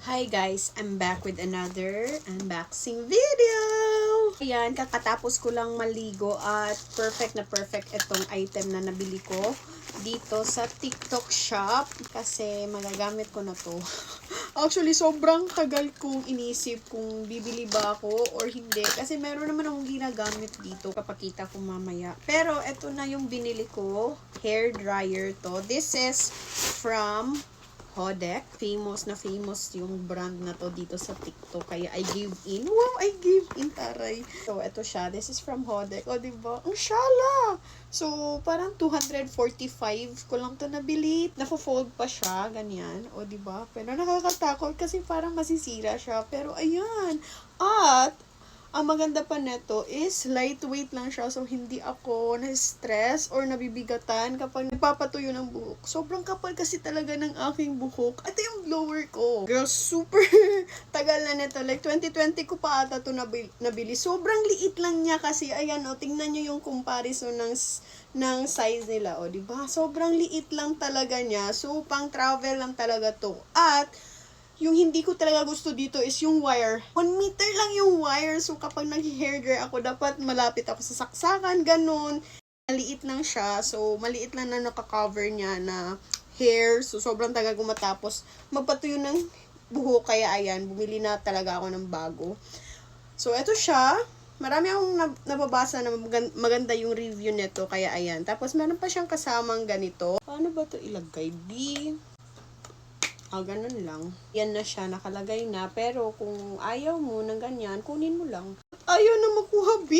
Hi guys, I'm back with another unboxing video! Ayan, kakatapos ko lang maligo at perfect itong item na nabili ko dito sa TikTok shop kasi magagamit ko na to. Actually, sobrang tagal kong inisip kung bibili ba ako or hindi kasi meron naman akong ginagamit dito. Papakita ko mamaya. Pero eto na yung binili ko, hair dryer to. This is from Hodek. Famous yung brand na to dito sa TikTok. Kaya I gave in. Wow, I gave in, taray. So, ito siya. This is from Hodek. O, diba? Ang syala! So, parang 245 ko lang to nabili. Nafo-fold pa siya. Ganyan. O, diba? Pero nakakatakot kasi parang masisira siya. Pero, ayan. At, ang maganda pa neto is lightweight lang siya. So, hindi ako na-stress or nabibigatan kapag nagpapatuyo ng buhok. Sobrang kapal kasi talaga ng aking buhok. Ito yung blower ko. Girl, super tagal na neto. Like, 2020 ko pa ata ito nabili. Sobrang liit lang niya kasi, ayan o, tingnan nyo yung comparison ng size nila. O, diba? Sobrang liit lang talaga niya. So, pang travel lang talaga to. At, yung hindi ko talaga gusto dito is yung wire. 1 meter lang yung wire. So, kapag nag-hair dryer ako, dapat malapit ako sa saksakan, ganun. Maliit lang siya. So, maliit lang na nakakover niya na hair. So, sobrang tagal ko matapos magpatuyo ng buhok. Kaya, ayan, bumili na talaga ako ng bago. So, eto siya. Marami akong nababasa na maganda yung review nito. Kaya, ayan. Tapos, meron pa siyang kasamang ganito. Paano ba to ilagay? Ganun lang. Yan na siya, nakalagay na. Pero kung ayaw mo ng ganyan, kunin mo lang. Ayaw na makuha, B!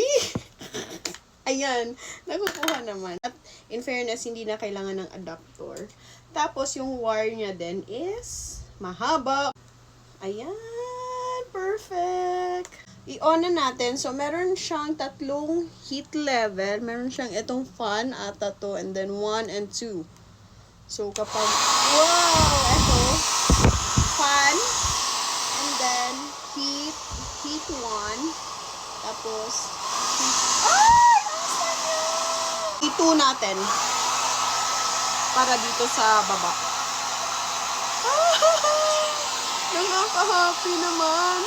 Ayan, nakukuha naman. At in fairness, hindi na kailangan ng adapter. Tapos yung wire niya din is mahaba. Ayan, perfect! I-on na natin. So, meron siyang tatlong heat level. Meron siyang itong fan ata to. And then 1 and 2. So, kapag, wow! Ito, fan, and then, heat 1, tapos, heat 2 natin, para dito sa baba. Nakaka-happy naman.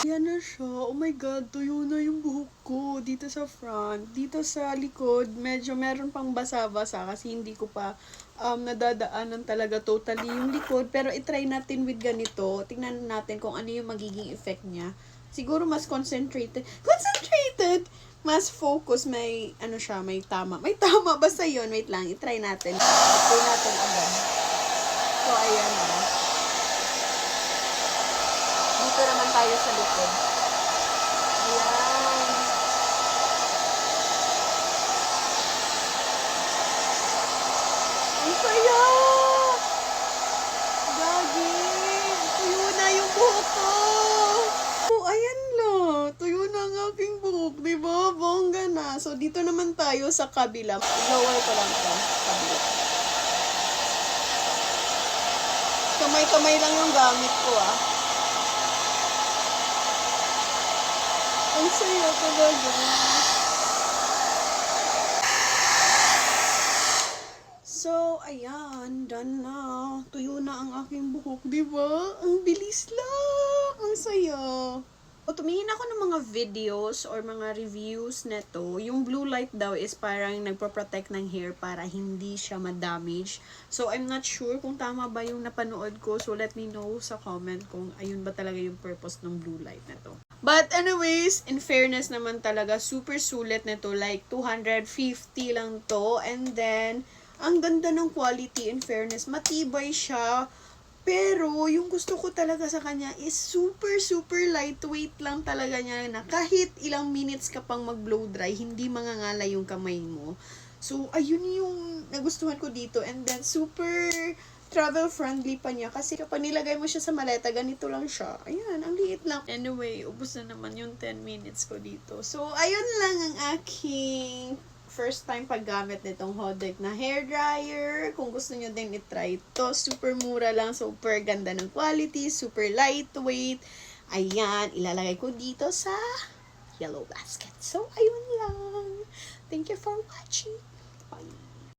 Yan na siya. Oh my God, tuyo na yung buhok ko dito sa front. Dito sa likod, medyo meron pang basa-basa kasi hindi ko pa nadadaanan talaga totally yung likod. Pero itry natin with ganito. Tingnan natin kung ano yung magiging effect niya. Siguro mas concentrated! Mas focus, may ano siya, may tama. May tama, basta yun. Wait lang, itry natin. Itry natin agad. So, ayan na. Dito naman tayo sa likod. Ayan. Ang saya! Gagi! Tuyo na yung buhok ko! Oh, ayan lang. Tuyo na ang aking buhok. Diba? Bongga na. So, dito naman tayo sa kabila. Lower ko lang ito. Kabila. Kamay-kamay lang yung gamit ko, ah. Ang saya talaga. So, ayan. Done na. Tuyo na ang aking buhok. Diba? Ang bilis lang. Ang saya. O, tumingin ako ng mga videos or mga reviews neto. Yung blue light daw is parang nagpo-protect ng hair para hindi siya ma-damage. So, I'm not sure kung tama ba yung napanood ko. So, let me know sa comment kung ayun ba talaga yung purpose ng blue light neto. But anyways, in fairness naman talaga, super sulit nito. Like, 250 lang to. And then, ang ganda ng quality, in fairness. Matibay siya. Pero, yung gusto ko talaga sa kanya is super lightweight lang talaga niya na kahit ilang minutes ka pang mag-blow dry, hindi mangangalay yung kamay mo. So, ayun yung nagustuhan ko dito. And then, super travel friendly pa niya kasi kapag nilagay mo siya sa maleta, ganito lang siya. Ayan, ang liit lang. Anyway, ubos na naman yung 10 minutes ko dito. So, ayun lang ang aking first time paggamit nitong Hodek na hair dryer. Kung gusto nyo din itry ito, super mura lang, super ganda ng quality, super lightweight. Ayan, ilalagay ko dito sa yellow basket. So, ayun lang. Thank you for watching. Bye.